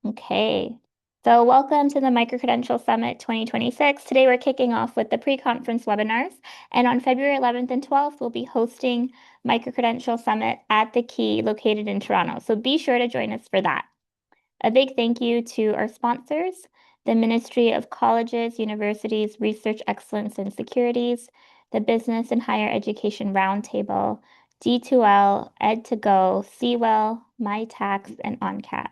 Okay, so welcome to the Microcredential Summit 2026. Today we're kicking off with the pre-conference webinars, and on February 11th and 12th, we'll be hosting Microcredential Summit at the Key located in Toronto. So be sure to join us for that. A big thank you to our sponsors, the Ministry of Colleges, Universities, Research Excellence and Securities, the Business and Higher Education Roundtable, D2L, Ed2Go, Seawell, MyTax, and ONCAT.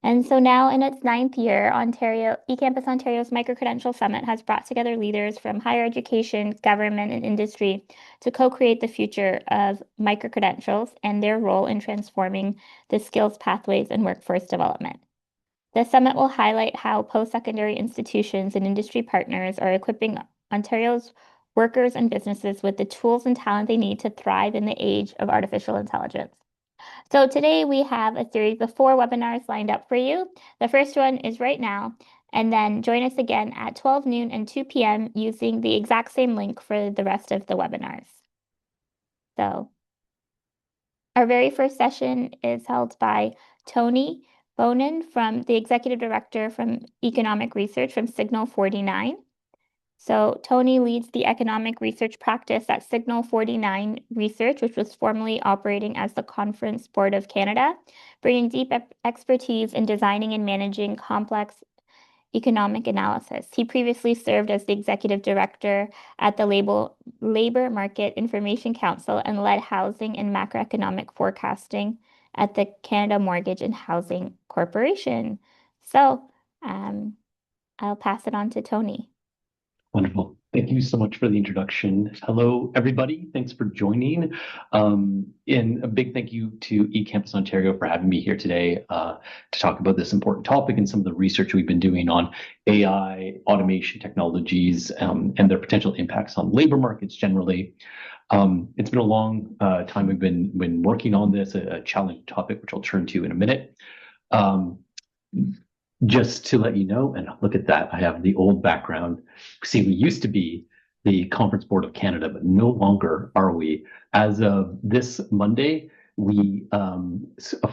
And so now in its ninth year, eCampus Ontario's Microcredential Summit has brought together leaders from higher education, government, and industry to co-create the future of microcredentials and their role in transforming the skills pathways and workforce development. The summit will highlight how post-secondary institutions and industry partners are equipping Ontario's workers and businesses with the tools and talent they need to thrive in the age of artificial intelligence. So today we have a series of 4 webinars lined up for you. The first one is right now, and then join us again at 12 noon and 2 p.m. using the exact same link for the rest of the webinars. So our very first session is held by Tony Bonen, from the Executive Director from Economic Research from Signal 49. So Tony leads the economic research practice at Signal 49 Research, which was formerly operating as the Conference Board of Canada, bringing deep expertise in designing and managing complex economic analysis. He previously served as the executive director at the Labor Market Information Council and led housing and macroeconomic forecasting at the Canada Mortgage and Housing Corporation. So I'll pass it on to Tony. Wonderful. Thank you so much for the introduction. Hello, everybody. Thanks for joining. And a big thank you to eCampus Ontario for having me here today to talk about this important topic and some of the research we've been doing on AI, automation technologies, and their potential impacts on labor markets generally. It's been a long time we've been working on this, a challenging topic, which I'll turn to in a minute. Just to let you know, and look at that, I have the old background. See, we used to be the Conference Board of Canada, but no longer are we. As of this Monday, we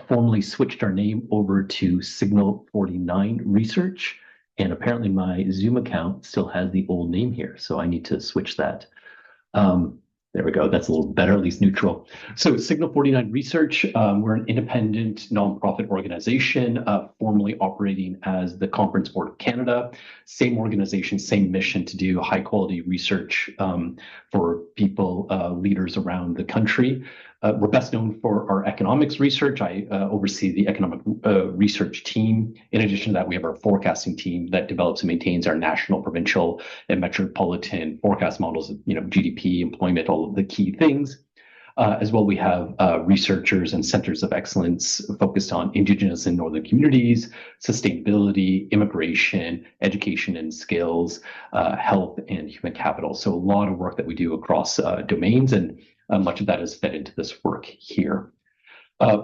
formally switched our name over to Signal 49 Research, and apparently my Zoom account still has the old name here, so I need to switch that. There we go. That's a little better, at least neutral. So Signal 49 Research, we're an independent nonprofit organization, formerly operating as the Conference Board of Canada. Same organization, same mission to do high quality research for people, leaders around the country. We're best known for our economics research. I oversee the economic research team. In addition to that, we have our forecasting team that develops and maintains our national, provincial, and metropolitan forecast models of GDP, employment, all of the key things. As well, we have researchers and centers of excellence focused on Indigenous and Northern communities, sustainability, immigration, education and skills, health, and human capital. So a lot of work that we do across domains, and much of that is fed into this work here.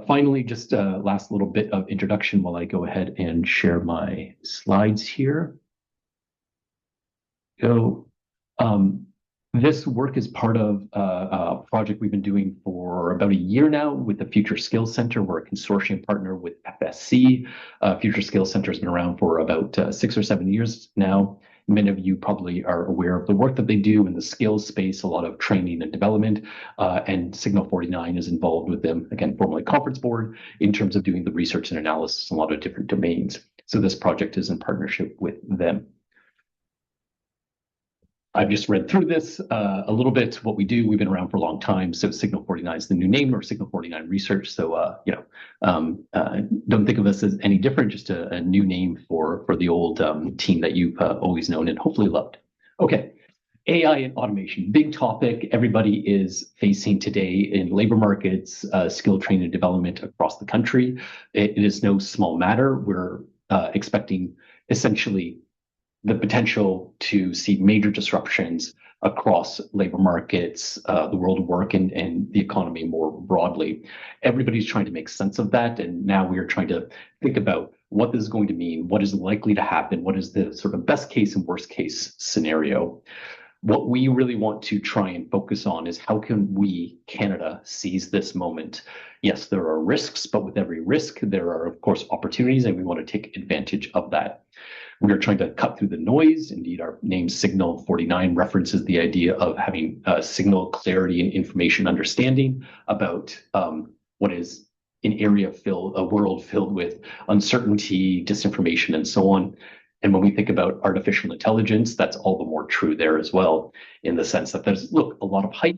Finally, just last little bit of introduction while I go ahead and share my slides here. This work is part of a project we've been doing for about a year now with the Future Skills Center. We're a consortium partner with FSC. Future Skills Center has been around for about 6 or 7 years now. Many of you probably are aware of the work that they do in the skills space, a lot of training and development, and Signal 49 is involved with them, again, formerly Conference Board, in terms of doing the research and analysis in a lot of different domains. So this project is in partnership with them. I've just read through this a little bit. What we do, we've been around for a long time. So Signal 49 is the new name, or Signal 49 Research. So, don't think of us as any different, just a new name for the old team that you've always known and hopefully loved. Okay, AI and automation, big topic everybody is facing today in labor markets, skill training and development across the country. It is no small matter. We're expecting essentially the potential to see major disruptions across labor markets, the world of work, and the economy more broadly. Everybody's trying to make sense of that, and now we are trying to think about what this is going to mean, what is likely to happen, what is the sort of best case and worst case scenario. What we really want to try and focus on is how can we, Canada, seize this moment? Yes, there are risks, but with every risk, there are, of course, opportunities, and we want to take advantage of that. We are trying to cut through the noise. Indeed, our name Signal 49 references the idea of having signal clarity and information understanding about what is a world filled with uncertainty, disinformation, and so on. And when we think about artificial intelligence, that's all the more true there as well, in the sense that there's, look, a lot of hype.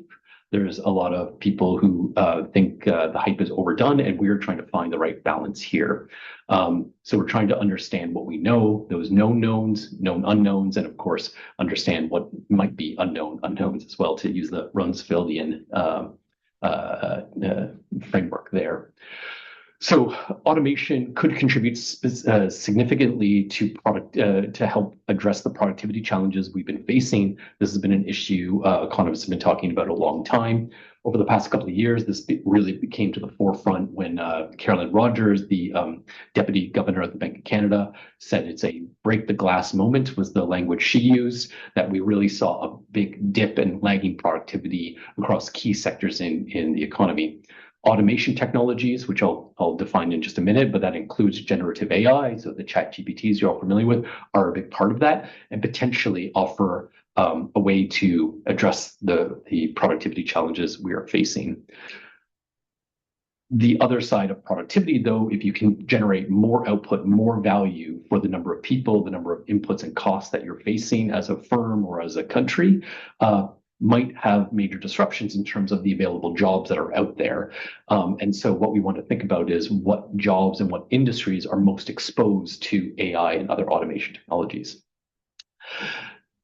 There's a lot of people who think the hype is overdone, and we're trying to find the right balance here. So we're trying to understand what we know, those known knowns, known unknowns, and of course, understand what might be unknown unknowns as well, to use the Rumsfeldian framework there. So automation could contribute significantly to help address the productivity challenges we've been facing. This has been an issue economists have been talking about a long time. Over the past couple of years, this really came to the forefront when Carolyn Rogers, the deputy governor of the Bank of Canada, said it's a break the glass moment, was the language she used, that we really saw a big dip in lagging productivity across key sectors in the economy. Automation technologies, which I'll define in just a minute, but that includes generative AI, so the chat GPTs you're all familiar with are a big part of that, and potentially offer a way to address the productivity challenges we are facing. The other side of productivity, though, if you can generate more output, more value for the number of people, the number of inputs and costs that you're facing as a firm or as a country, might have major disruptions in terms of the available jobs that are out there. And so what we want to think about is what jobs and what industries are most exposed to AI and other automation technologies.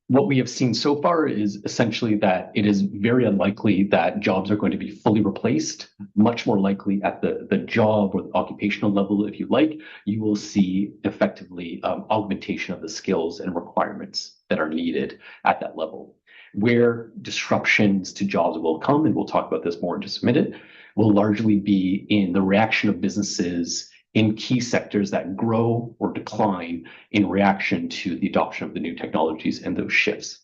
What we have seen so far is essentially that it is very unlikely that jobs are going to be fully replaced. Much more likely at the job or the occupational level, if you like, you will see effectively augmentation of the skills and requirements that are needed at that level. Where disruptions to jobs will come, and we'll talk about this more in just a minute, will largely be in the reaction of businesses in key sectors that grow or decline in reaction to the adoption of the new technologies and those shifts.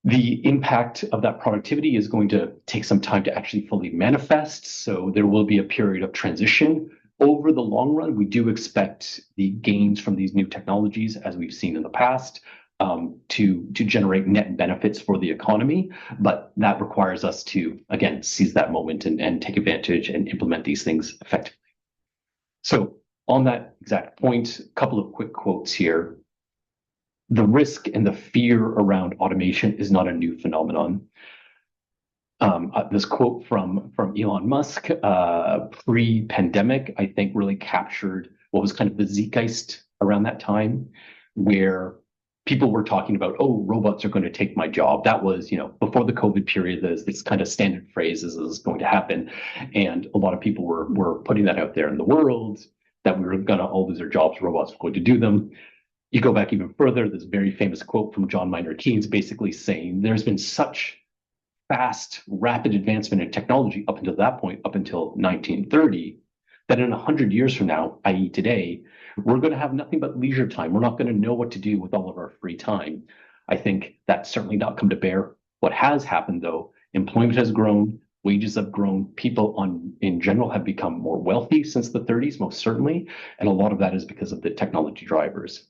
The impact of that productivity is going to take some time to actually fully manifest, so there will be a period of transition. Over the long run, we do expect the gains from these new technologies, as we've seen in the past, to generate net benefits for the economy, but that requires us to, again, seize that moment and take advantage and implement these things effectively. So on that exact point, a couple of quick quotes here. The risk and the fear around automation is not a new phenomenon. This quote from Elon Musk pre-pandemic, I think, really captured what was kind of the zeitgeist around that time, where people were talking about, oh, robots are going to take my job. That was, before the COVID period, there's this kind of standard phrase, this is going to happen. And a lot of people were putting that out there in the world, that we were going to all lose our jobs, robots were going to do them. You go back even further, this very famous quote from John Maynard Keynes basically saying there's been such fast, rapid advancement in technology up until that point, up until 1930, that in 100 years from now, i.e. today, we're going to have nothing but leisure time. We're not going to know what to do with all of our free time. I think that's certainly not come to bear. What has happened, though, employment has grown, wages have grown, people in general have become more wealthy since the 30s, most certainly, and a lot of that is because of the technology drivers.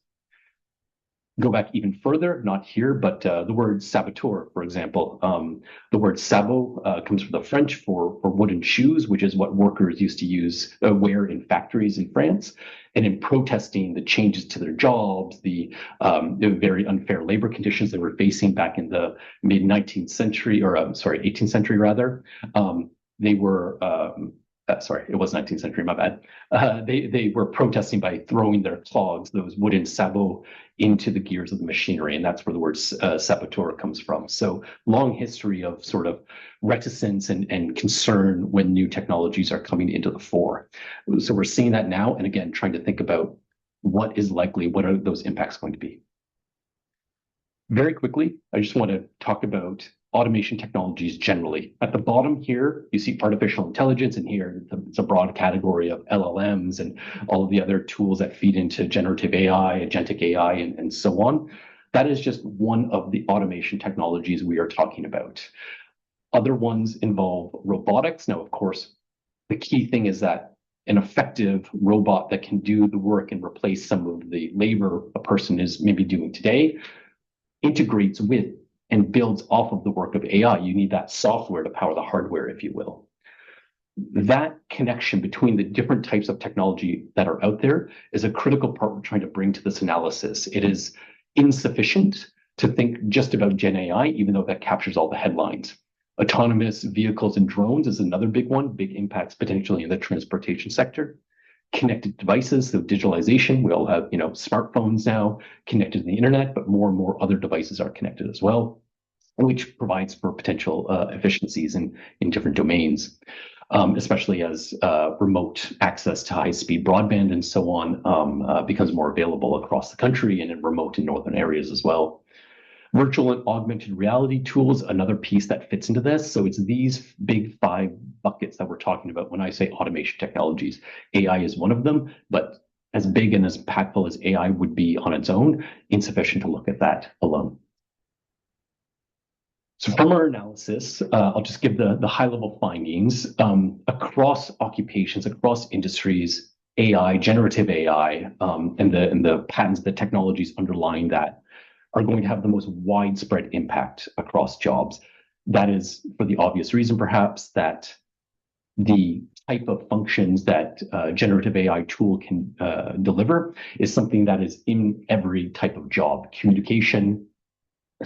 Go back even further, not here, but the word saboteur, for example. The word sabot comes from the French for wooden shoes, which is what workers used to wear in factories in France. And in protesting the changes to their jobs, the very unfair labor conditions they were facing back in the mid 19th century, or 18th century rather, they were sorry, it was 19th century, my bad. They were protesting by throwing their clogs, those wooden sabots, into the gears of the machinery, and that's where the word saboteur comes from. So long history of sort of reticence and concern when new technologies are coming into the fore. So we're seeing that now, and again, trying to think about what is likely, what are those impacts going to be. Very quickly, I just want to talk about automation technologies generally. At the bottom here, you see artificial intelligence, and here it's a broad category of LLMs and all of the other tools that feed into generative AI, agentic AI, and so on. That is just one of the automation technologies we are talking about. Other ones involve robotics. Now, of course, the key thing is that an effective robot that can do the work and replace some of the labor a person is maybe doing today integrates with and builds off of the work of AI. You need that software to power the hardware, if you will. That connection between the different types of technology that are out there is a critical part we're trying to bring to this analysis. It is insufficient to think just about Gen AI, even though that captures all the headlines. Autonomous vehicles and drones is another big one, big impacts potentially in the transportation sector. Connected devices, so digitalization, we all have, smartphones now connected to the internet, but more and more other devices are connected as well, which provides for potential efficiencies in different domains, especially as remote access to high-speed broadband and so on becomes more available across the country and in remote and northern areas as well. Virtual and augmented reality tools, another piece that fits into this. So it's these big 5 buckets that we're talking about when I say automation technologies. AI is one of them, but as big and as impactful as AI would be on its own, insufficient to look at that alone. So from our analysis, I'll just give the high-level findings. Across occupations, across industries, AI, generative AI, and the patents, the technologies underlying that are going to have the most widespread impact across jobs. That is for the obvious reason, perhaps, that the type of functions that generative AI tool can deliver is something that is in every type of job. Communication,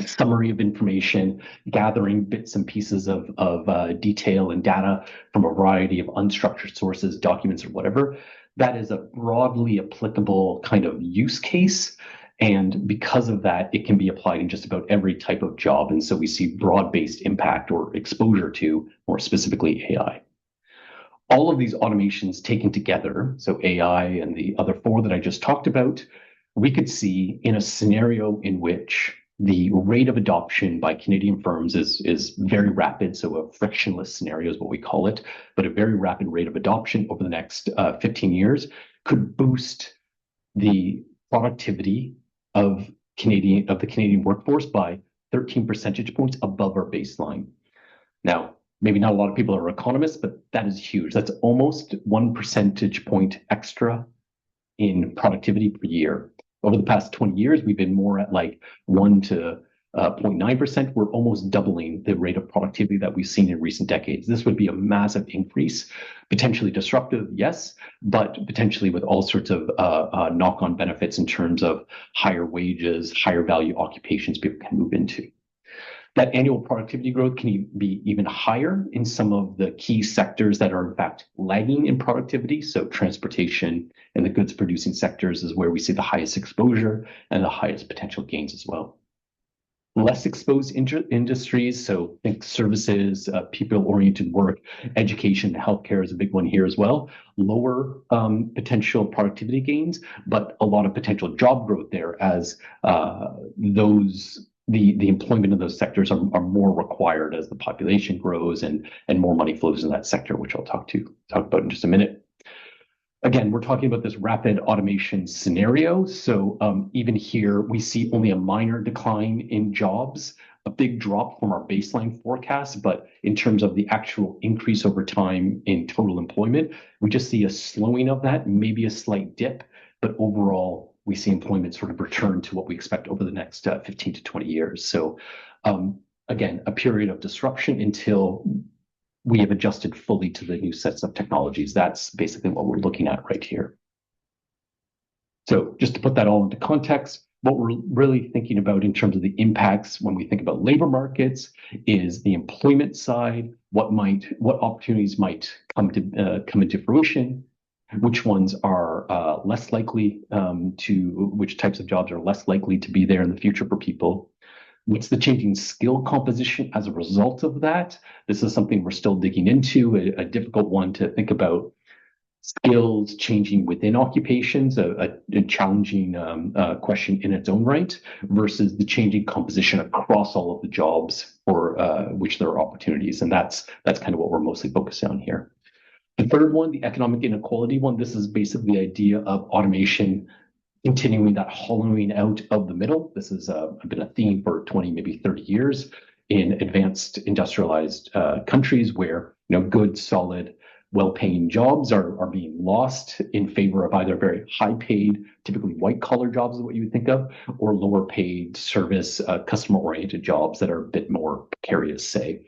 summary of information, gathering bits and pieces of detail and data from a variety of unstructured sources, documents, or whatever. That is a broadly applicable kind of use case. And because of that, it can be applied in just about every type of job. And so we see broad-based impact or exposure to, more specifically, AI. All of these automations taken together, so AI and the other 4 that I just talked about, we could see in a scenario in which the rate of adoption by Canadian firms is very rapid. So a frictionless scenario is what we call it, but a very rapid rate of adoption over the next 15 years could boost the productivity of the Canadian workforce by 13 percentage points above our baseline. Now, maybe not a lot of people are economists, but that is huge. That's almost 1 percentage point extra in productivity per year. Over the past 20 years, we've been more at like 1 to 0.9%. We're almost doubling the rate of productivity that we've seen in recent decades. This would be a massive increase, potentially disruptive, yes, but potentially with all sorts of knock-on benefits in terms of higher wages, higher value occupations people can move into. That annual productivity growth can be even higher in some of the key sectors that are in fact lagging in productivity. So transportation and the goods producing sectors is where we see the highest exposure and the highest potential gains as well. Less exposed industries, so think services, people-oriented work, education, healthcare is a big one here as well. Lower potential productivity gains, but a lot of potential job growth there as the employment in those sectors are more required as the population grows and more money flows in that sector, which I'll talk about in just a minute. Again, we're talking about this rapid automation scenario. So even here, we see only a minor decline in jobs, a big drop from our baseline forecast. But in terms of the actual increase over time in total employment, we just see a slowing of that, maybe a slight dip. But overall, we see employment sort of return to what we expect over the next 15 to 20 years. So again, a period of disruption until we have adjusted fully to the new sets of technologies. That's basically what we're looking at right here. So just to put that all into context, what we're really thinking about in terms of the impacts when we think about labor markets is the employment side, what opportunities might come into fruition, which ones are less likely which types of jobs are less likely to be there in the future for people. What's the changing skill composition as a result of that? This is something we're still digging into, a difficult one to think about. Skills changing within occupations, a challenging question in its own right, versus the changing composition across all of the jobs for which there are opportunities. And that's kind of what we're mostly focused on here. The third one, the economic inequality one, this is basically the idea of automation continuing that hollowing out of the middle. This has been a theme for 20, maybe 30 years in advanced industrialized countries where good, solid, well-paying jobs are being lost in favor of either very high-paid, typically white-collar jobs is what you would think of, or lower-paid service, customer-oriented jobs that are a bit more precarious, say.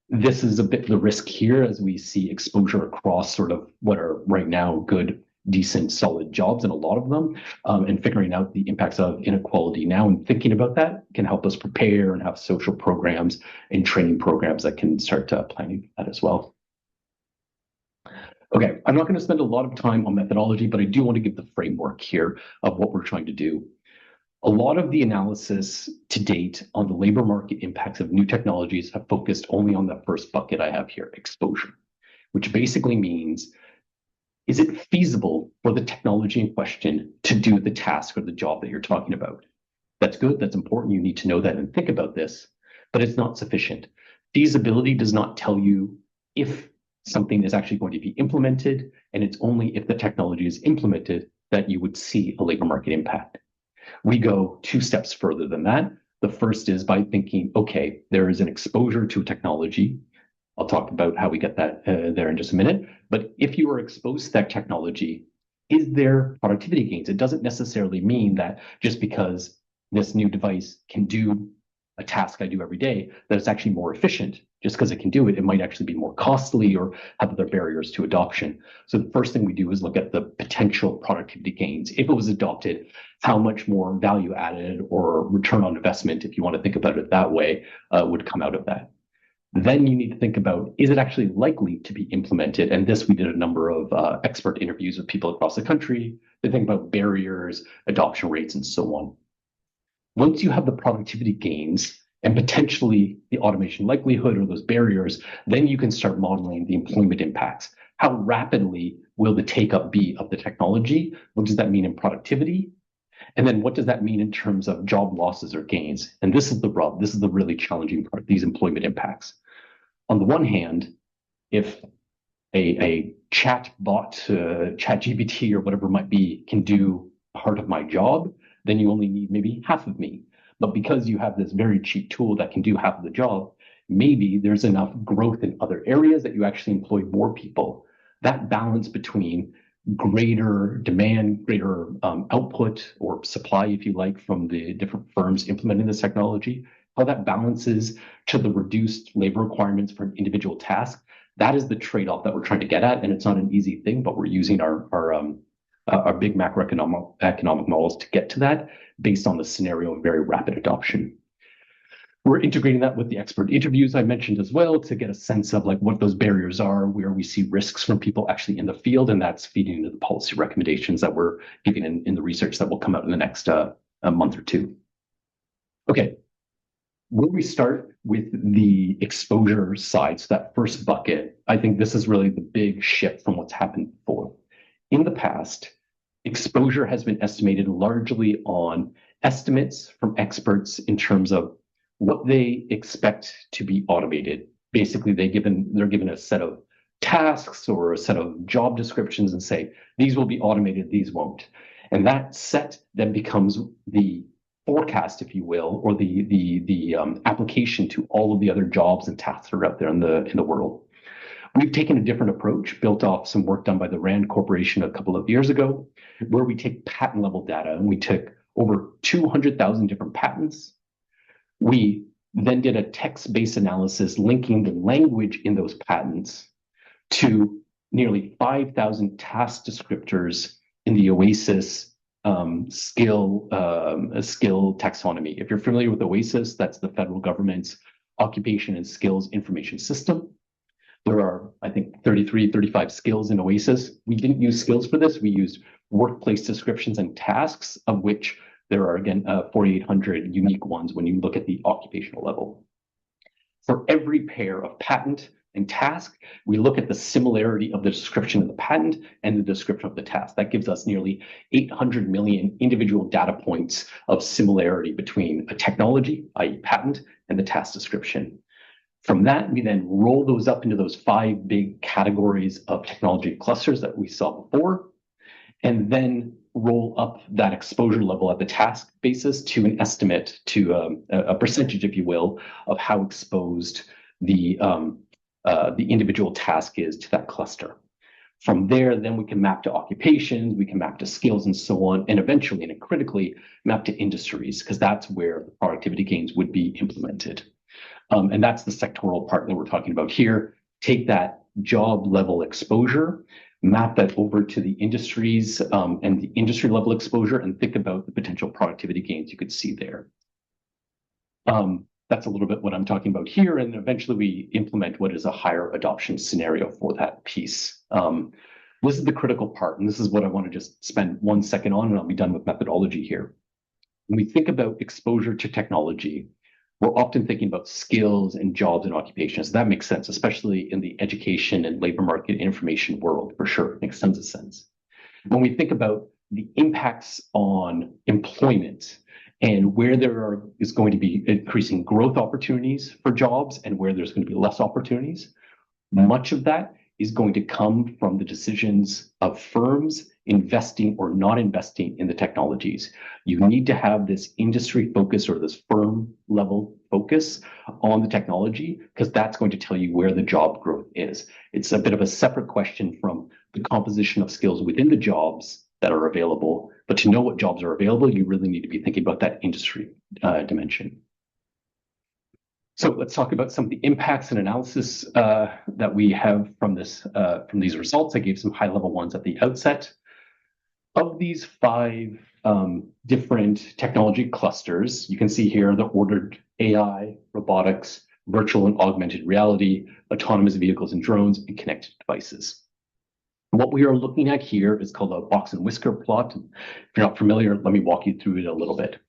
This is a bit the risk here as we see exposure across sort of what are right now good, decent, solid jobs, and a lot of them, and figuring out the impacts of inequality now and thinking about that can help us prepare and have social programs and training programs that can start planning that as well. Okay, I'm not going to spend a lot of time on methodology, but I do want to give the framework here of what we're trying to do. A lot of the analysis to date on the labor market impacts of new technologies have focused only on the first bucket I have here, exposure, which basically means, is it feasible for the technology in question to do the task or the job that you're talking about? That's good, that's important, you need to know that and think about this, but it's not sufficient. Feasibility does not tell you if something is actually going to be implemented, and it's only if the technology is implemented that you would see a labor market impact. We go 2 steps further than that. The first is by thinking, okay, there is an exposure to a technology. I'll talk about how we get that there in just a minute. But if you are exposed to that technology, is there productivity gains? It doesn't necessarily mean that just because this new device can do a task I do every day, that it's actually more efficient. Just because it can do it, it might actually be more costly or have other barriers to adoption. So the first thing we do is look at the potential productivity gains. If it was adopted, how much more value added or return on investment, if you want to think about it that way, would come out of that. Then you need to think about, is it actually likely to be implemented? And this, we did a number of expert interviews with people across the country to think about barriers, adoption rates, and so on. Once you have the productivity gains and potentially the automation likelihood or those barriers, then you can start modeling the employment impacts. How rapidly will the take-up be of the technology? What does that mean in productivity? And then what does that mean in terms of job losses or gains? And this is the rub. This is the really challenging part, these employment impacts. On the one hand, if a chat bot, ChatGPT or whatever it might be, can do part of my job, then you only need maybe half of me. But because you have this very cheap tool that can do half of the job, maybe there's enough growth in other areas that you actually employ more people. That balance between greater demand, greater output or supply, if you like, from the different firms implementing this technology, how that balances to the reduced labor requirements for an individual task, that is the trade-off that we're trying to get at. And it's not an easy thing, but we're using our big macroeconomic models to get to that based on the scenario of very rapid adoption. We're integrating that with the expert interviews I mentioned as well to get a sense of like what those barriers are, where we see risks from people actually in the field, and that's feeding into the policy recommendations that we're giving in the research that will come out in the next month or two. Okay, where we start with the exposure side, so that first bucket, I think this is really the big shift from what's happened before. In the past, exposure has been estimated largely on estimates from experts in terms of what they expect to be automated. Basically, they're given a set of tasks or a set of job descriptions and say, these will be automated, these won't. And that set then becomes the forecast, if you will, or the application to all of the other jobs and tasks that are out there in the world. We've taken a different approach, built off some work done by the RAND Corporation a couple of years ago, where we take patent level data, and we took over 200,000 different patents. We then did a text-based analysis linking the language in those patents to nearly 5,000 task descriptors in the OASIS skill taxonomy. If you're familiar with OASIS, that's the federal government's occupation and skills information system. There are, I think, 33, 35 skills in OASIS. We didn't use skills for this. We used workplace descriptions and tasks, of which there are, again, 4,800 unique ones when you look at the occupational level. For every pair of patent and task, we look at the similarity of the description of the patent and the description of the task. That gives us nearly 800 million individual data points of similarity between a technology, i.e. patent, and the task description. From that, we then roll those up into those 5 big categories of technology clusters that we saw before. And then roll up that exposure level at the task basis to an estimate, to a percentage, if you will, of how exposed the individual task is to that cluster. From there, then we can map to occupations, we can map to skills and so on, and eventually, and critically, map to industries, because that's where the productivity gains would be implemented. And that's the sectoral part that we're talking about here. Take that job level exposure, map that over to the industries and the industry level exposure, and think about the potential productivity gains you could see there. That's a little bit what I'm talking about here. And eventually we implement what is a higher adoption scenario for that piece. This is the critical part. And this is what I want to just spend 1 second on, and I'll be done with methodology here. When we think about exposure to technology, we're often thinking about skills and jobs and occupations. That makes sense, especially in the education and labor market information world, for sure. It makes tons of sense. When we think about the impacts on employment, and where is going to be increasing growth opportunities for jobs and where there's going to be less opportunities, much of that is going to come from the decisions of firms investing or not investing in the technologies. You need to have this industry focus or this firm level focus on the technology, because that's going to tell you where the job growth is. It's a bit of a separate question from the composition of skills within the jobs that are available. But to know what jobs are available, you really need to be thinking about that industry dimension. So let's talk about some of the impacts and analysis that we have from these results. I gave some high-level ones at the outset. Of these 5 different technology clusters, you can see here they're ordered: AI, robotics, virtual and augmented reality, autonomous vehicles and drones, and connected devices. What we are looking at here is called a box and whisker plot. If you're not familiar, let me walk you through it a little bit.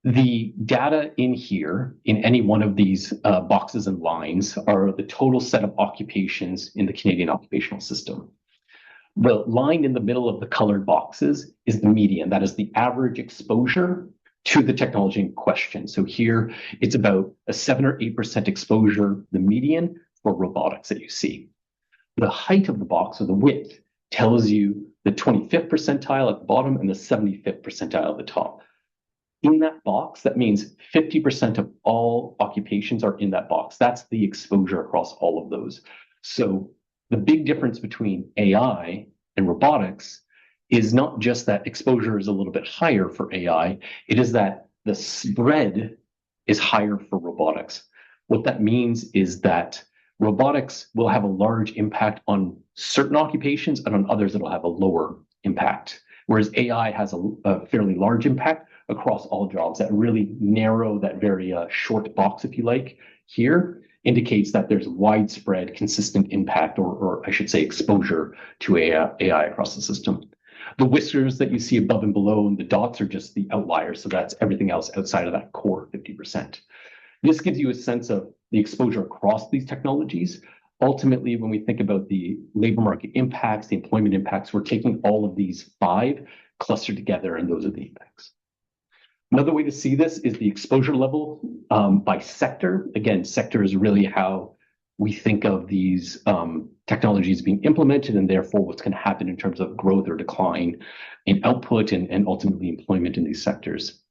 The data in here, in any one of these boxes and lines, are the total set of occupations in the Canadian occupational system. The line in the middle of the colored boxes is the median. That is the average exposure to the technology in question. So here, it's about a 7 or 8% exposure, the median, for robotics that you see. The height of the box, or the width, tells you the 25th percentile at the bottom and the 75th percentile at the top. In that box, that means 50% of all occupations are in that box. That's the exposure across all of those. So the big difference between AI and robotics is not just that exposure is a little bit higher for AI, it is that the spread is higher for robotics. What that means is that robotics will have a large impact on certain occupations, and on others it'll have a lower impact. Whereas AI has a fairly large impact across all jobs. That really narrow, that very short box, if you like, here indicates that there's widespread, consistent impact, or I should say exposure to AI across the system. The whiskers that you see above and below, and the dots, are just the outliers. So that's everything else outside of that core 50%. This gives you a sense of the exposure across these technologies. Ultimately, when we think about the labor market impacts, the employment impacts, we're taking all of these 5 clustered together, and those are the impacts. Another way to see this is the exposure level by sector. Again, sector is really how we think of these technologies being implemented, and therefore what's going to happen in terms of growth or decline in output and ultimately employment in these sectors.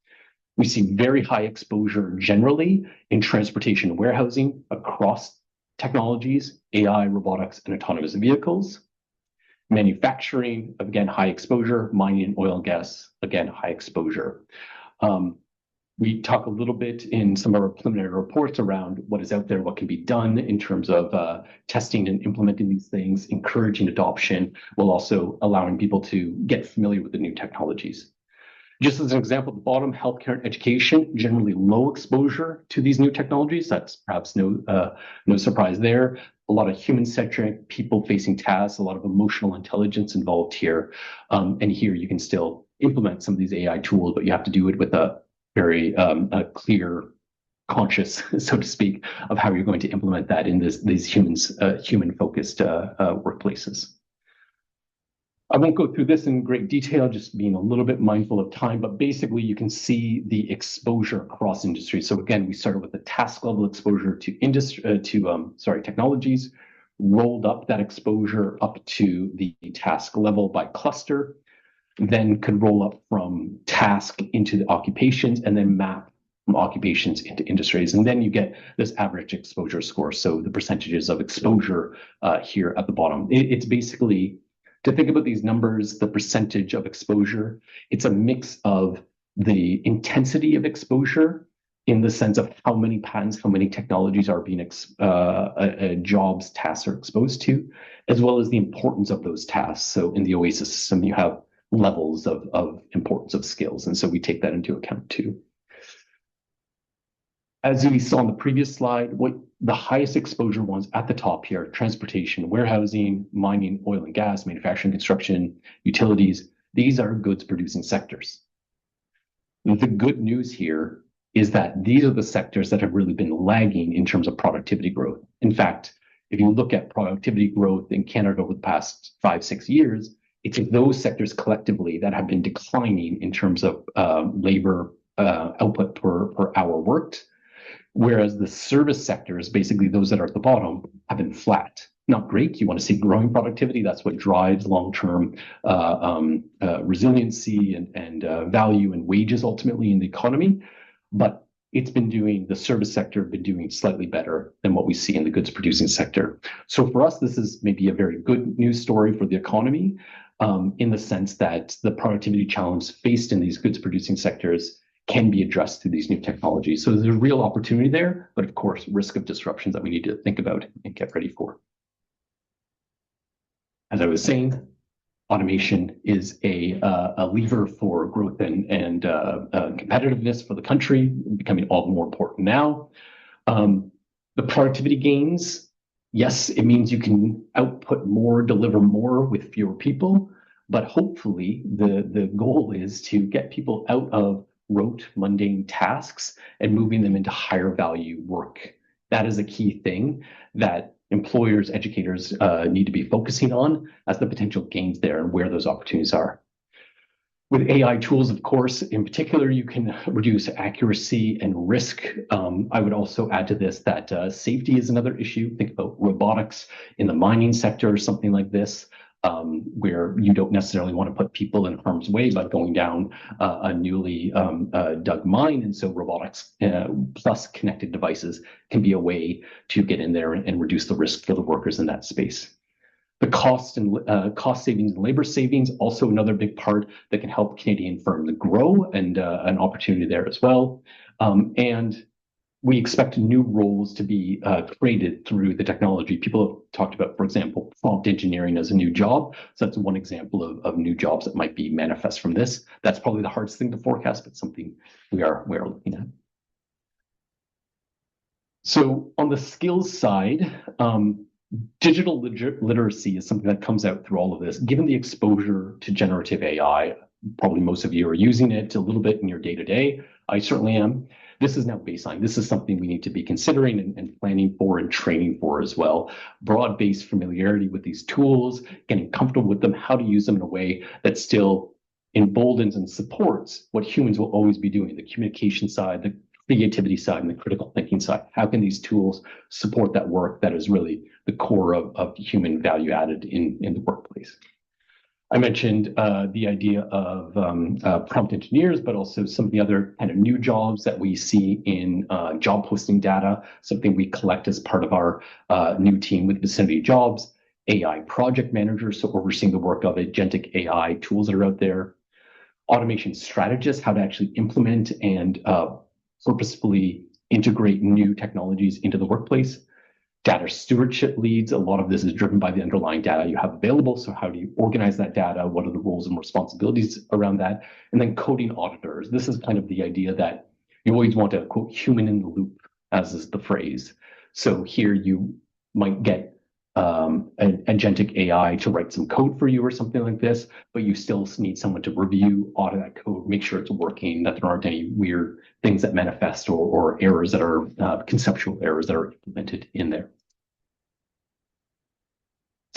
We see very high exposure generally in transportation and warehousing across technologies, AI, robotics, and autonomous vehicles. Manufacturing, again, high exposure. Mining and oil and gas, again, high exposure. We talk a little bit in some of our preliminary reports around what is out there, what can be done in terms of testing and implementing these things, encouraging adoption, while also allowing people to get familiar with the new technologies. Just as an example, at the bottom, healthcare and education, generally low exposure to these new technologies. That's perhaps no surprise there. A lot of human-centric, people-facing tasks, a lot of emotional intelligence involved here. And here you can still implement some of these AI tools, but you have to do it with a very clear, conscious, so to speak, of how you're going to implement that in these human-focused workplaces. I won't go through this in great detail, just being a little bit mindful of time, but basically you can see the exposure across industries. So again, we started with the task level exposure to technologies, rolled up that exposure up to the task level by cluster. then could roll up from task into the occupations and then map from occupations into industries. And then you get this average exposure score. So the percentages of exposure here at the bottom. It's basically, to think about these numbers, the percentage of exposure, it's a mix of the intensity of exposure in the sense of how many patents, how many technologies are being jobs, tasks are exposed to, as well as the importance of those tasks. So in the OASIS system, you have levels of importance of skills. And so we take that into account too. As we saw on the previous slide, what the highest exposure ones at the top here, transportation, warehousing, mining, oil and gas, manufacturing, construction, utilities, these are goods producing sectors. The good news here is that these are the sectors that have really been lagging in terms of productivity growth. In fact, if you look at productivity growth in Canada over the past 5-6 years, it's those sectors collectively that have been declining in terms of labor output per hour worked, whereas the service sectors, basically those that are at the bottom, have been flat. Not great. You want to see growing productivity. That's what drives long-term resiliency and value and wages ultimately in the economy. But it's been doing, the service sector been doing slightly better than what we see in the goods producing sector. So for us, this is maybe a very good news story for the economy in the sense that the productivity challenge faced in these goods producing sectors can be addressed through these new technologies. So there's a real opportunity there, but of course, risk of disruptions that we need to think about and get ready for. As I was saying, automation is a lever for growth and competitiveness for the country, becoming all the more important now. The productivity gains, yes, it means you can output more, deliver more with fewer people, but hopefully the goal is to get people out of rote, mundane tasks and moving them into higher value work. That is a key thing that employers, educators need to be focusing on as the potential gains there and where those opportunities are. With AI tools, of course, in particular, you can reduce accuracy and risk. I would also add to this that safety is another issue. Think about robotics in the mining sector or something like this, where you don't necessarily want to put people in harm's way by going down a newly dug mine. And so robotics plus connected devices can be a way to get in there and reduce the risk for the workers in that space. The cost savings and labor savings, also another big part that can help Canadian firms grow and an opportunity there as well. And we expect new roles to be created through the technology. People have talked about, for example, prompt engineering as a new job. So that's one example of new jobs that might be manifest from this. That's probably the hardest thing to forecast, but something we are looking at. So on the skills side, digital literacy is something that comes out through all of this. Given the exposure to generative AI, probably most of you are using it a little bit in your day-to-day. I certainly am. This is now baseline. This is something we need to be considering and planning for and training for as well. Broad-based familiarity with these tools, getting comfortable with them, how to use them in a way that still emboldens and supports what humans will always be doing, the communication side, the creativity side, and the critical thinking side. How can these tools support that work that is really the core of human value added in the workplace? I mentioned the idea of prompt engineers, but also some of the other kind of new jobs that we see in job posting data, something we collect as part of our new team with Vicinity Jobs, AI project managers, so overseeing the work of agentic AI tools that are out there, automation strategists, how to actually implement and purposefully integrate new technologies into the workplace. Data stewardship leads, a lot of this is driven by the underlying data you have available. So how do you organize that data? What are the roles and responsibilities around that? And then coding auditors. This is kind of the idea that you always want to, quote, human in the loop, as is the phrase. So here you might get an agentic AI to write some code for you or something like this, but you still need someone to review, audit that code, make sure it's working, that there aren't any weird things that manifest or errors that are conceptual errors that are implemented in there.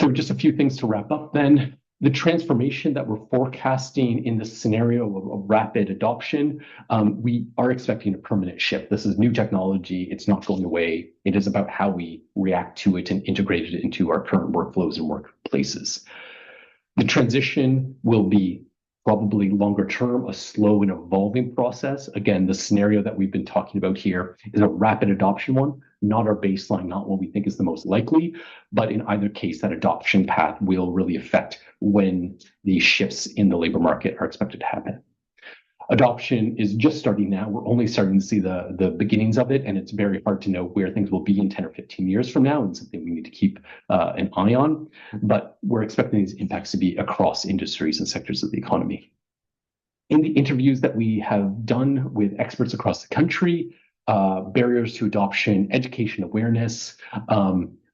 So just a few things to wrap up then. The transformation that we're forecasting in this scenario of rapid adoption, we are expecting a permanent shift. This is new technology. It's not going away. It is about how we react to it and integrate it into our current workflows and workplaces. The transition will be probably longer term, a slow and evolving process. Again, the scenario that we've been talking about here is a rapid adoption one, not our baseline, not what we think is the most likely. But in either case, that adoption path will really affect when the shifts in the labor market are expected to happen. Adoption is just starting now. We're only starting to see the beginnings of it, and it's very hard to know where things will be in 10 or 15 years from now, and something we need to keep an eye on. But we're expecting these impacts to be across industries and sectors of the economy. In the interviews that we have done with experts across the country, barriers to adoption, education awareness,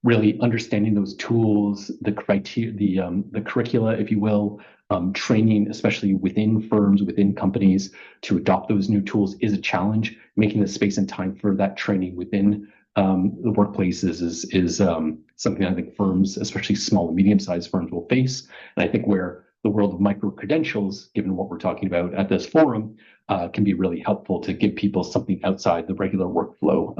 really understanding those tools, the criteria, the curricula, if you will, training, especially within firms, within companies, to adopt those new tools is a challenge. Making the space and time for that training within the workplaces is something I think firms, especially small and medium-sized firms, will face. And I think where the world of micro-credentials, given what we're talking about at this forum, can be really helpful to give people something outside the regular workflow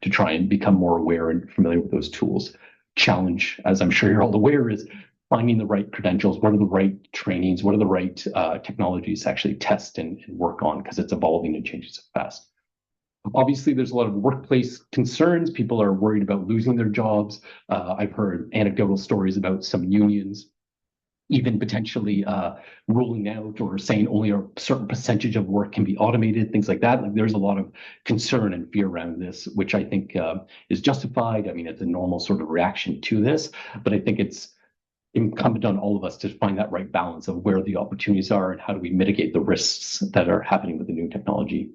to try and become more aware and familiar with those tools. Challenge, as I'm sure you're all aware, is finding the right credentials. What are the right trainings? What are the right technologies to actually test and work on, because it's evolving and changing so fast. Obviously, there's a lot of workplace concerns. People are worried about losing their jobs. I've heard anecdotal stories about some unions even potentially ruling out or saying only a certain percentage of work can be automated, things like that. Like, there's a lot of concern and fear around this, which I think is justified. I mean, it's a normal sort of reaction to this, but I think it's incumbent on all of us to find that right balance of where the opportunities are and how do we mitigate the risks that are happening with the new technology.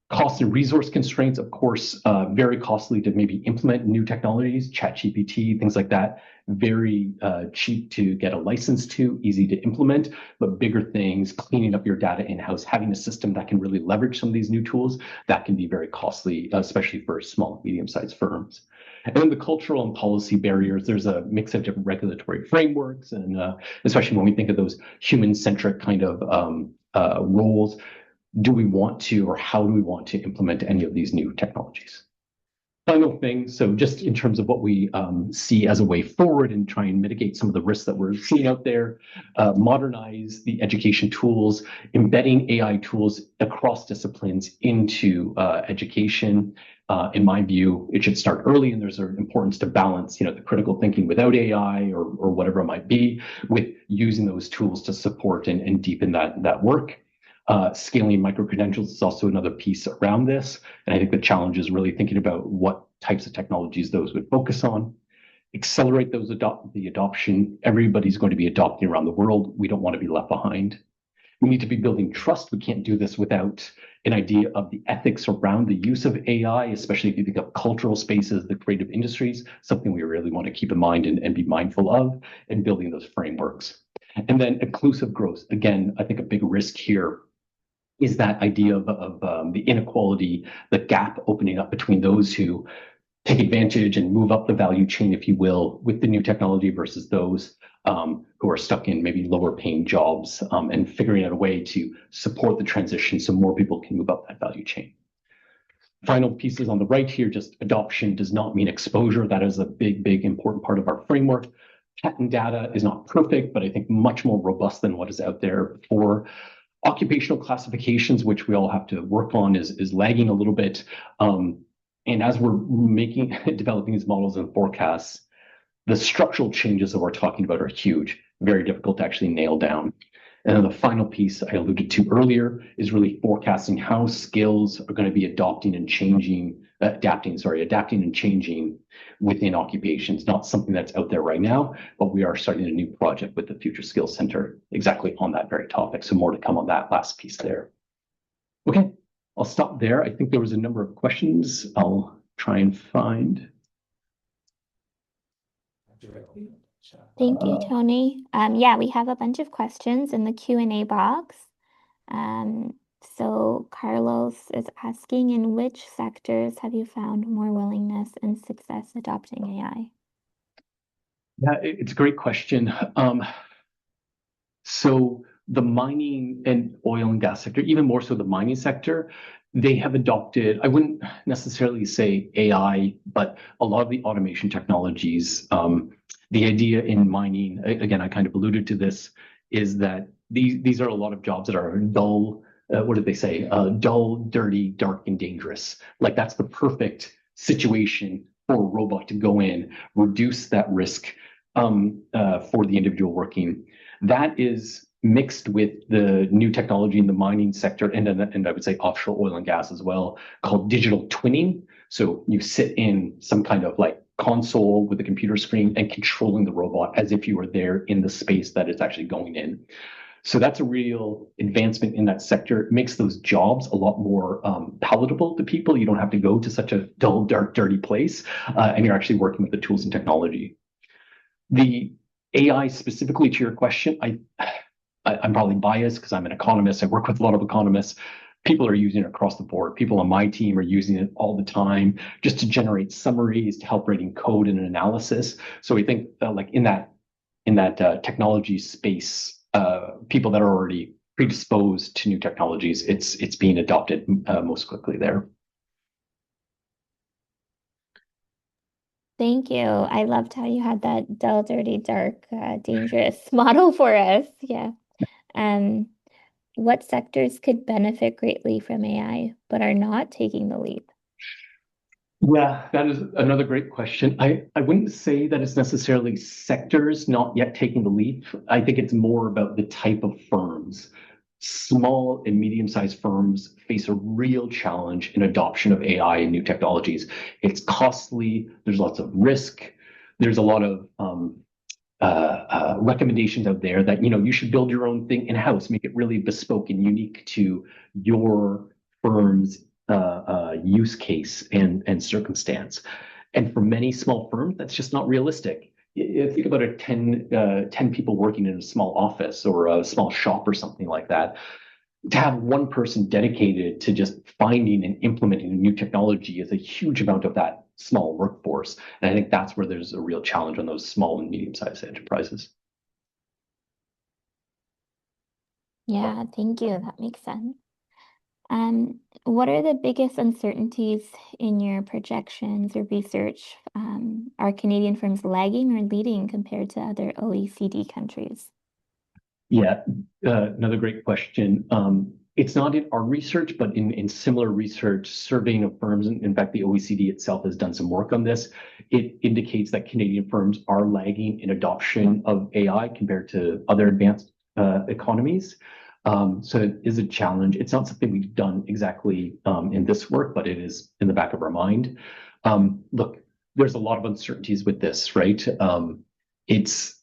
Cost and resource constraints, of course, very costly to maybe implement new technologies, ChatGPT, things like that. Very cheap to get a license to, easy to implement, but bigger things, cleaning up your data in-house, having a system that can really leverage some of these new tools, that can be very costly, especially for small and medium-sized firms. And then the cultural and policy barriers, there's a mix of different regulatory frameworks, and especially when we think of those human-centric kind of roles, do we want to, or how do we want to implement any of these new technologies? Final thing, so just in terms of what we see as a way forward and try and mitigate some of the risks that we're seeing out there, modernize the education tools, embedding AI tools across disciplines into education. In my view, it should start early, and there's an importance to balance, the critical thinking without AI or whatever it might be, with using those tools to support and deepen that work. Scaling micro-credentials is also another piece around this. And I think the challenge is really thinking about what types of technologies those would focus on. Accelerate the adoption. Everybody's going to be adopting around the world. We don't want to be left behind. We need to be building trust. We can't do this without an idea of the ethics around the use of AI, especially if you think of cultural spaces, the creative industries, something we really want to keep in mind and be mindful of, and building those frameworks. And then inclusive growth. Again, I think a big risk here is that idea of the inequality, the gap opening up between those who take advantage and move up the value chain, if you will, with the new technology versus those who are stuck in maybe lower paying jobs, and figuring out a way to support the transition so more people can move up that value chain. Final pieces on the right here, just adoption does not mean exposure. That is a big, important part of our framework. Patent data is not perfect, but I think much more robust than what is out there before. Occupational classifications, which we all have to work on, is lagging a little bit. And as we're developing these models and forecasts, the structural changes that we're talking about are huge, very difficult to actually nail down. And then the final piece I alluded to earlier is really forecasting how skills are going to be adapting and changing within occupations. Not something that's out there right now, but we are starting a new project with the Future Skills Center exactly on that very topic. So more to come on that last piece there. Okay, I'll stop there. I think there was a number of questions. I'll try and find. Thank you, Tony. Yeah, we have a bunch of questions in the Q&A box. So Carlos is asking, in which sectors have you found more willingness and success adopting AI? Yeah, it's a great question. So the mining and oil and gas sector, even more so the mining sector, they have adopted, I wouldn't necessarily say AI, but a lot of the automation technologies. The idea in mining, again, I kind of alluded to this, is that these are a lot of jobs that are dull. What did they say? Dull, dirty, dark, and dangerous. Like that's the perfect situation for a robot to go in, reduce that risk for the individual working. That is mixed with the new technology in the mining sector and I would say offshore oil and gas as well, called digital twinning. So you sit in some kind of like console with a computer screen and controlling the robot as if you were there in the space that it's actually going in. So that's a real advancement in that sector. It makes those jobs a lot more palatable to people. You don't have to go to such a dull, dark, dirty place, and you're actually working with the tools and technology. The AI specifically to your question, I'm probably biased because I'm an economist. I work with a lot of economists. People are using it across the board. People on my team are using it all the time just to generate summaries, to help writing code and analysis. So we think like in that technology space, people that are already predisposed to new technologies, it's being adopted most quickly there. Thank you. I loved how you had that dull, dirty, dark, dangerous model for us. Yeah. Um, what sectors could benefit greatly from AI but are not taking the leap? Yeah, that is another great question. I wouldn't say that it's necessarily sectors not yet taking the leap. I think it's more about the type of firms. Small and medium-sized firms face a real challenge in adoption of AI and new technologies. It's costly, there's lots of risk, there's a lot of recommendations out there that you should build your own thing in-house, make it really bespoke and unique to your firm's use case and circumstance. And for many small firms, that's just not realistic. Think about 10 people working in a small office or a small shop or something like that. To have one person dedicated to just finding and implementing a new technology is a huge amount of that small workforce. And I think that's where there's a real challenge on those small and medium-sized enterprises. Yeah, thank you. That makes sense. What are the biggest uncertainties in your projections or research? Are Canadian firms lagging or leading compared to other OECD countries? Yeah, another great question. It's not in our research, but in similar research, surveying of firms, and in fact, the OECD itself has done some work on this. It indicates that Canadian firms are lagging in adoption of AI compared to other advanced economies. So it is a challenge. It's not something we've done exactly in this work, but it is in the back of our mind. Look, there's a lot of uncertainties with this, right? It's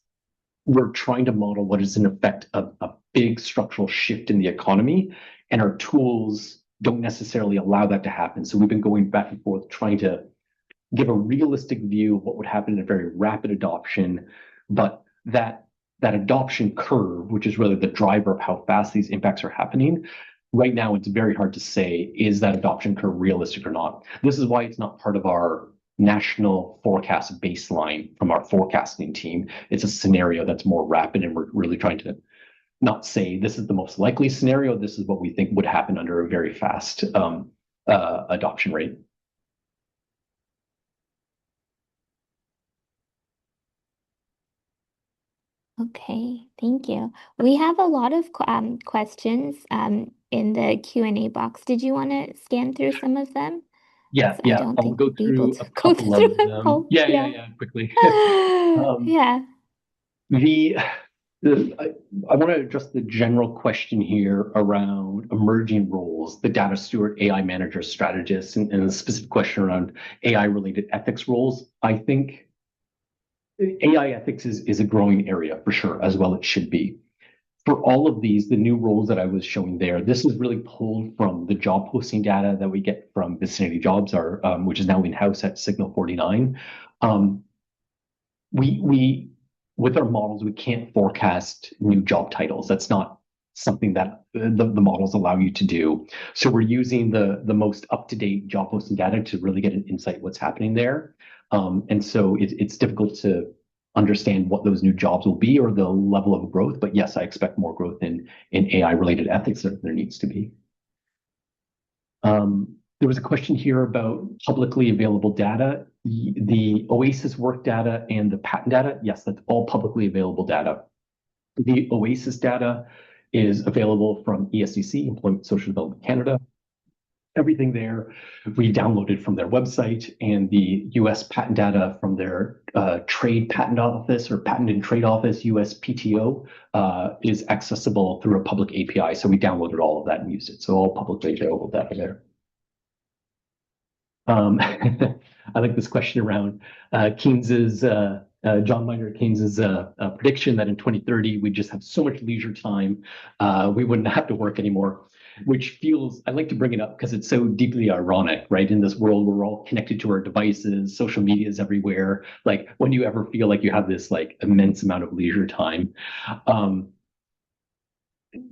we're trying to model what is in effect a big structural shift in the economy, and our tools don't necessarily allow that to happen. So we've been going back and forth trying to give a realistic view of what would happen in a very rapid adoption, but that adoption curve, which is really the driver of how fast these impacts are happening, right now it's very hard to say, is that adoption curve realistic or not? This is why it's not part of our national forecast baseline from our forecasting team. It's a scenario that's more rapid, and we're really trying to not say this is the most likely scenario. This is what we think would happen under a very fast adoption rate. Okay, thank you. We have a lot of questions in the Q&A box. Did you want to scan through some of them? Yeah, 'Cause I yeah. don't I'll think go we'll be able through a to go couple through of them them. all. Yeah, yeah, Yeah. yeah, quickly. um, Yeah. the I want to address the general question here around emerging roles, the data steward, AI manager, strategist, and a specific question around AI related ethics roles. I think AI ethics is a growing area for sure, as well it should be. For all of these, the new roles that I was showing there, this is really pulled from the job posting data that we get from Vicinity Jobs, which is now in-house at Signal 49. Um, we with our models, we can't forecast new job titles. That's not something that the models allow you to do. So we're using the most up-to-date job posting data to really get an insight what's happening there. And so it's difficult to understand what those new jobs will be or the level of growth. But yes, I expect more growth in AI related ethics that there needs to be. There was a question here about publicly available data. The OASIS work data and the patent data, yes, that's all publicly available data. The OASIS data is available from ESDC, Employment Social Development Canada. Everything there we downloaded from their website, and the US patent data from their trade patent office or patent and trade office, USPTO, is accessible through a public API. So we downloaded all of that and used it. So all publicly available data there. I like this question around Keynes's, John Maynard Keynes's prediction that in 2030 we just have so much leisure time, we wouldn't have to work anymore. Which feels, I like to bring it up because it's so deeply ironic, right? In this world where we're all connected to our devices, social media is everywhere. Like, when do you ever feel like you have this like immense amount of leisure time?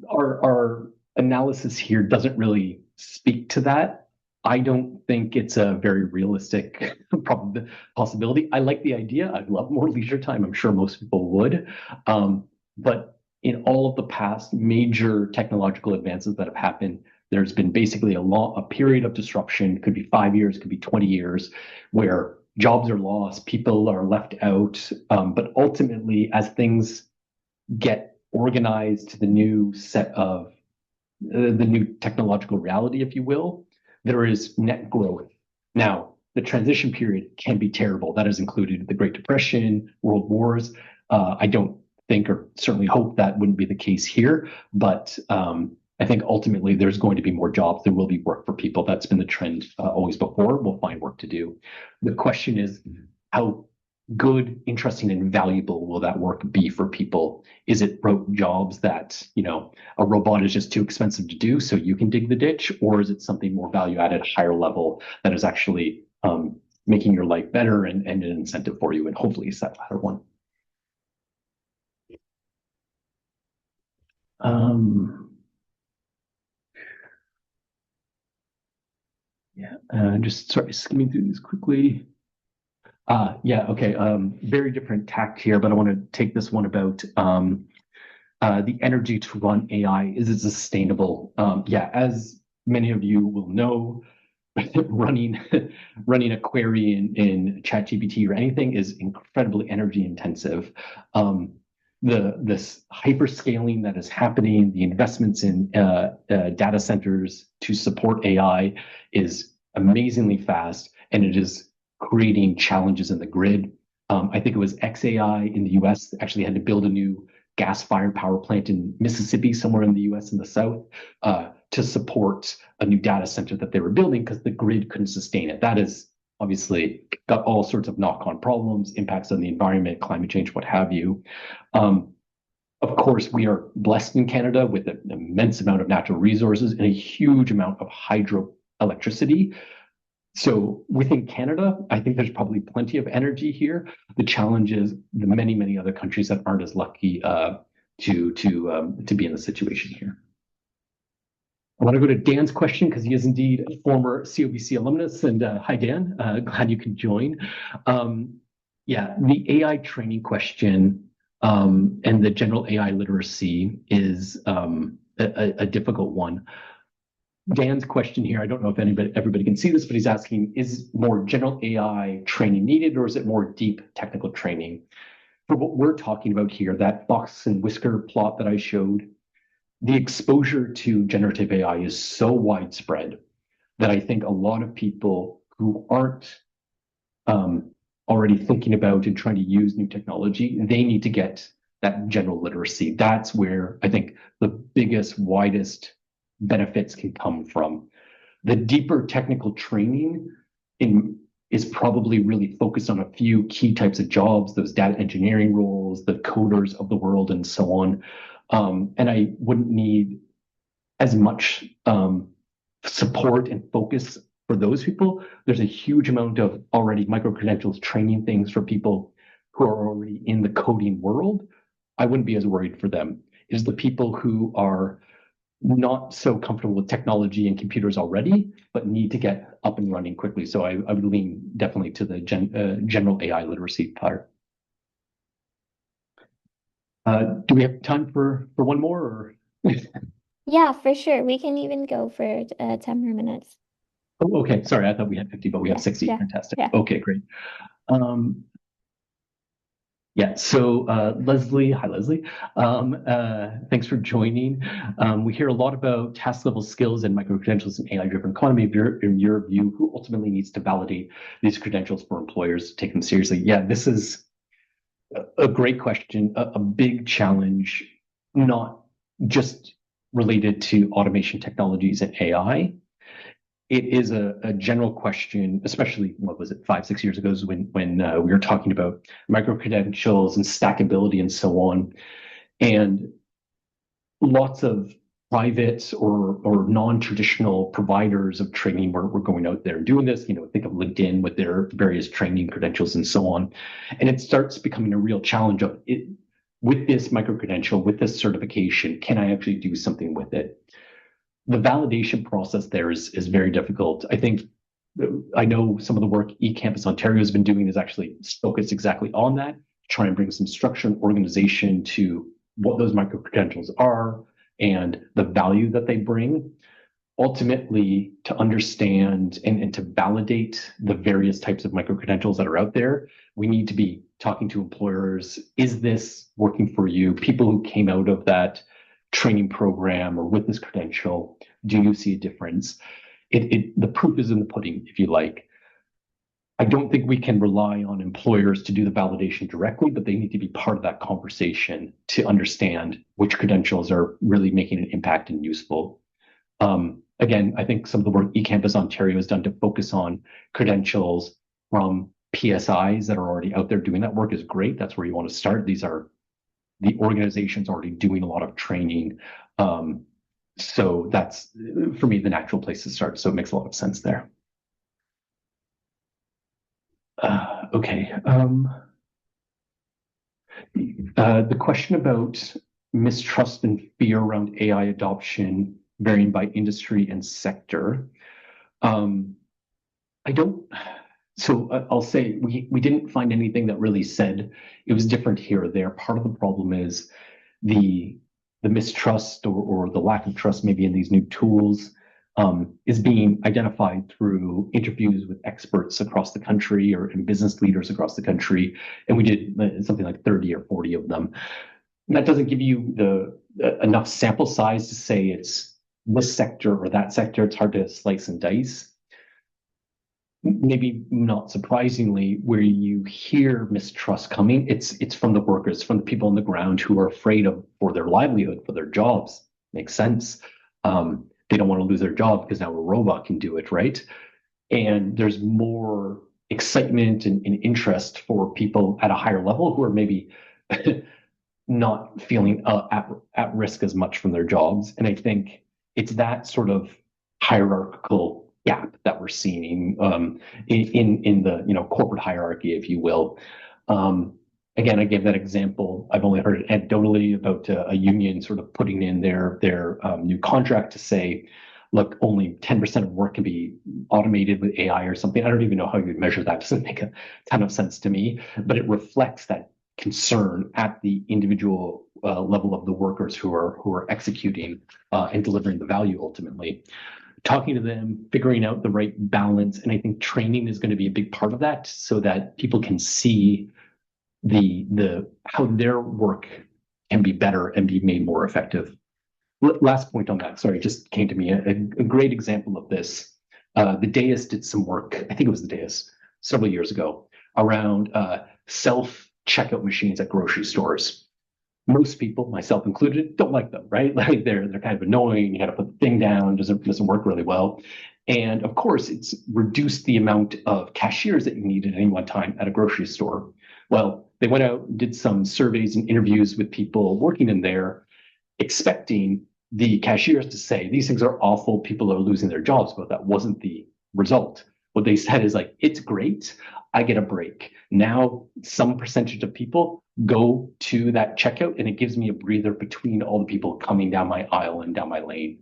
Our analysis here doesn't really speak to that. I don't think it's a very realistic possibility. I like the idea. I'd love more leisure time. I'm sure most people would. But in all of the past major technological advances that have happened, there's been basically a period of disruption, could be 5 years, could be 20 years, where jobs are lost, people are left out. But ultimately, as things get organized to the new set of the new technological reality, if you will, there is net growth. Now, the transition period can be terrible. That has included the Great Depression, world wars. I don't think or certainly hope that wouldn't be the case here, but I think ultimately there's going to be more jobs. There will be work for people. That's been the trend always before. We'll find work to do. The question is, how good, interesting, and valuable will that work be for people? Is it jobs that, a robot is just too expensive to do, so you can dig the ditch? Or is it something more value added, higher level, that is actually making your life better and an incentive for you? And hopefully it's that latter one. Just skimming through these quickly. Yeah, okay. Very different tact here, but I want to take this one about the energy to run AI. Is it sustainable? Yeah, as many of you will know, running a query in ChatGPT or anything is incredibly energy intensive. This hyperscaling that is happening, the investments in data centers to support AI is amazingly fast, and it is creating challenges in the grid. I think it was XAI in the US actually had to build a new gas-fired power plant in Mississippi, somewhere in the US in the South, to support a new data center that they were building because the grid couldn't sustain it. That is obviously got all sorts of knock-on problems, impacts on the environment, climate change, what have you. Of course, we are blessed in Canada with an immense amount of natural resources and a huge amount of hydroelectricity. So within Canada, I think there's probably plenty of energy here. The challenge is the many, many other countries that aren't as lucky to be in the situation here. I want to go to Dan's question because he is indeed a former COBC alumnus. And hi, Dan. Glad you could join. Yeah, the AI training question and the general AI literacy is a difficult one. Dan's question here, I don't know if everybody can see this, but he's asking, is more general AI training needed, or is it more deep technical training? For what we're talking about here, that box and whisker plot that I showed, the exposure to generative AI is so widespread that I think a lot of people who aren't already thinking about and trying to use new technology, they need to get that general literacy. That's where I think the biggest, widest benefits can come from. The deeper technical training is probably really focused on a few key types of jobs, those data engineering roles, the coders of the world, and so on. And I wouldn't need as much support and focus for those people. There's a huge amount of already micro-credentials training things for people who are already in the coding world. I wouldn't be as worried for them. It's the people who are not so comfortable with technology and computers already, but need to get up and running quickly. So I would lean definitely to the general AI literacy part. Do we have time for one more? Or? Yeah, for sure. We can even go for 10 more minutes. Oh, okay. Sorry, I thought we had 50, but we have 60. Yeah, Fantastic. yeah. Okay, great. Yeah, so Leslie, hi Leslie. Thanks for joining. We hear a lot about task level skills and micro credentials in AI-driven economy. In your view, who ultimately needs to validate these credentials for employers to take them seriously? Yeah, this is a great question, a big challenge, not just related to automation technologies and AI. It is a general question, especially what was it, 5, 6 years ago, when we were talking about micro credentials and stackability and so on, and lots of private or non-traditional providers of training were going out there and doing this. Think of LinkedIn with their various training credentials and so on, and it starts becoming a real challenge of it with this micro credential, with this certification. Can I actually do something with it? The validation process there is very difficult. I know some of the work eCampus Ontario has been doing is actually focused exactly on that, try and bring some structure and organization to what those micro credentials are and the value that they bring. Ultimately, to understand and to validate the various types of micro credentials that are out there, we need to be talking to employers. Is this working for you? People who came out of that training program or with this credential, do you see a difference? The proof is in the pudding, if you like. I don't think we can rely on employers to do the validation directly, but they need to be part of that conversation to understand which credentials are really making an impact and useful. Again, I think some of the work eCampus Ontario has done to focus on credentials from PSIs that are already out there doing that work is great. That's where you want to start. These are the organizations already doing a lot of training. So that's, for me, the natural place to start. So it makes a lot of sense there. Okay. The question about mistrust and fear around AI adoption varying by industry and sector. Um, I don't. So I'll say we didn't find anything that really said it was different here or there. Part of the problem is the the mistrust or the lack of trust maybe in these new tools is being identified through interviews with experts across the country or in business leaders across the country. And we did something like 30 or 40 of them. And that doesn't give you the enough sample size to say it's this sector or that sector. It's hard to slice and dice. Maybe not surprisingly, where you hear mistrust coming, it's from the workers, from the people on the ground who are afraid of for their livelihood, for their jobs. Makes sense. They don't want to lose their job because now a robot can do it, right? And there's more excitement and interest for people at a higher level who are maybe not feeling at risk as much from their jobs. And I think it's that sort of hierarchical gap that we're seeing in the corporate hierarchy, if you will. Again, I gave that example. I've only heard it anecdotally about a union sort of putting in their new contract to say, look, only 10% of work can be automated with AI or something. I don't even know how you'd measure that. It doesn't make a ton of sense to me, but it reflects that concern at the individual level of the workers who are executing and delivering the value ultimately. Talking to them, figuring out the right balance, and I think training is going to be a big part of that, so that people can see the how their work can be better and be made more effective. Last point on that, sorry, just came to me a great example of this. The DAIS did some work, I think it was the DAIS, several years ago, around self checkout machines at grocery stores. Most people, myself included, don't like them, right? Like they're kind of annoying. You got to put the thing down, doesn't work really well. And of course, it's reduced the amount of cashiers that you need at any one time at a grocery store. Well, they went out and did some surveys and interviews with people working in there, expecting the cashiers to say these things are awful, people are losing their jobs, but that wasn't the result. What they said is like, it's great, I get a break. Now some percentage of people go to that checkout and it gives me a breather between all the people coming down my aisle and down my lane.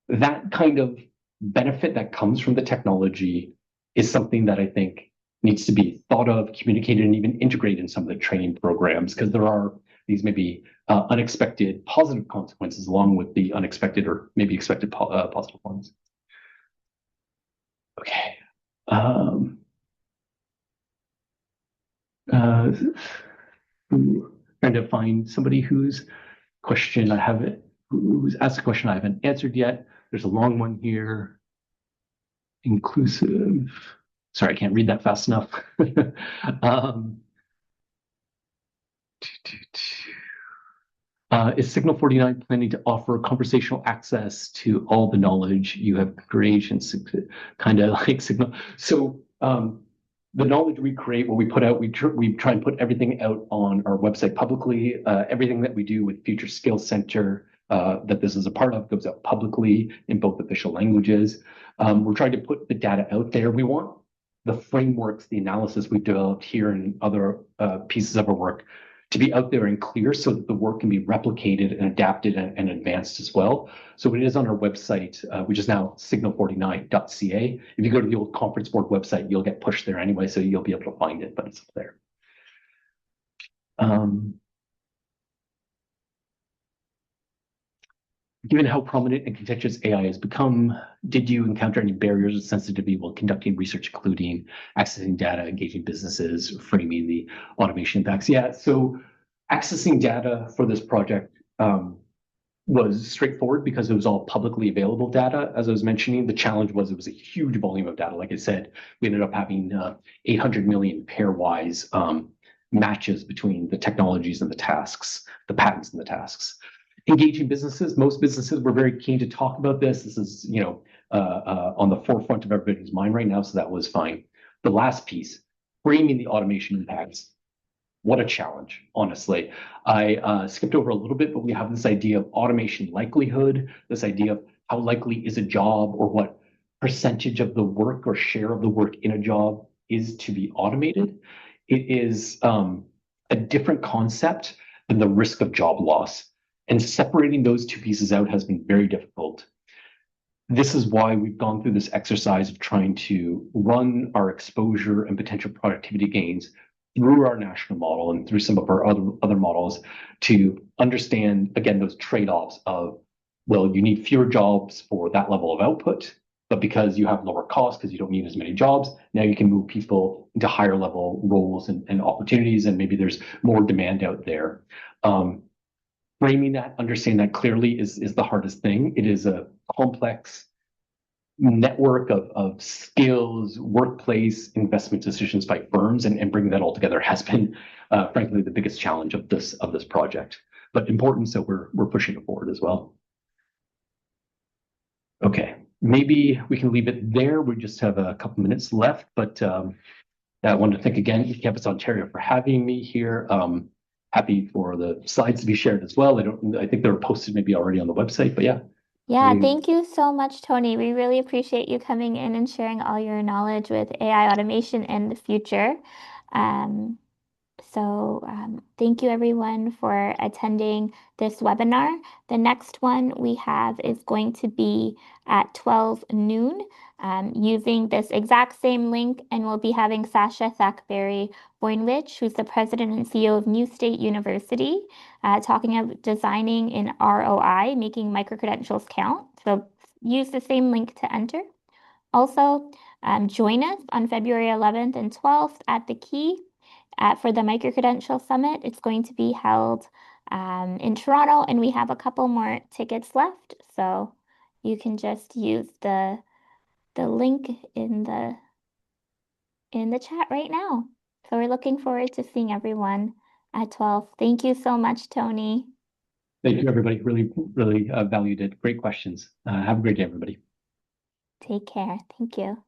That kind of benefit that comes from the technology is something that I think needs to be thought of, communicated, and even integrated in some of the training programs, because there are these maybe unexpected positive consequences along with the unexpected or maybe expected positive ones. Okay. Um, uh, trying to find somebody whose question I haven't, who's asked a question I haven't answered yet. There's a long one here. Inclusive. Sorry, I can't read that fast enough. um, is Signal 49 planning to offer conversational access to all the knowledge you have created? Kind of like Signal. So the knowledge we create, what we put out, we try and put everything out on our website publicly. Everything that we do with Future Skills Center that this is a part of goes out publicly in both official languages. We're trying to put the data out there. We want the frameworks, the analysis we've developed here and other pieces of our work to be out there and clear so that the work can be replicated and adapted and advanced as well. So it is on our website, which is now signal49.ca. If you go to the old conference board website, you'll get pushed there anyway, so you'll be able to find it, but it's up there. Given how prominent and contentious AI has become, did you encounter any barriers or sensitivity while conducting research, including accessing data, engaging businesses, framing the automation impacts? Yeah, so accessing data for this project was straightforward because it was all publicly available data. As I was mentioning, the challenge was it was a huge volume of data. Like I said, we ended up having 800 million pairwise matches between the technologies and the tasks, the patents and the tasks. Engaging businesses, most businesses were very keen to talk about this. This is, on the forefront of everybody's mind right now, so that was fine. The last piece, framing the automation impacts. What a challenge, honestly. I skipped over a little bit, but we have this idea of automation likelihood, this idea of how likely is a job or what percentage of the work or share of the work in a job is to be automated. It is a different concept than the risk of job loss. And separating those two pieces out has been very difficult. This is why we've gone through this exercise of trying to run our exposure and potential productivity gains through our national model and through some of our other models to understand, again, those trade-offs of, well, you need fewer jobs for that level of output, but because you have lower costs, because you don't need as many jobs, now you can move people into higher level roles and opportunities, and maybe there's more demand out there. Framing that, understanding that clearly is the hardest thing. It is a complex network of skills, workplace, investment decisions by firms, and bringing that all together has been, frankly, the biggest challenge of this project. But important, so we're pushing it forward as well. Okay, maybe we can leave it there. We just have a couple minutes left, but I wanted to thank again eCampus Ontario for having me here. Happy for the slides to be shared as well. I think they're posted maybe already on the website, but yeah. Yeah, thank you so much, Tony. We really appreciate you coming in and sharing all your knowledge with AI automation and the future. Um, thank you everyone for attending this webinar. The next one we have is going to be at 12 noon using this exact same link, and we'll be having Sasha Thackberry-Boynwich, who's the president and CEO of New State University, talking about designing in ROI, making micro-credentials count. So use the same link to enter. Also, join us on February 11th and 12th at the Key for the Micro-Credential Summit. It's going to be held in Toronto, and we have a couple more tickets left. So you can just use the link in the chat right now. So we're looking forward to seeing everyone at 12. Thank you so much, Tony. Thank you, everybody. Really, really valued it. Great questions. Have a great day, everybody. Take care. Thank you.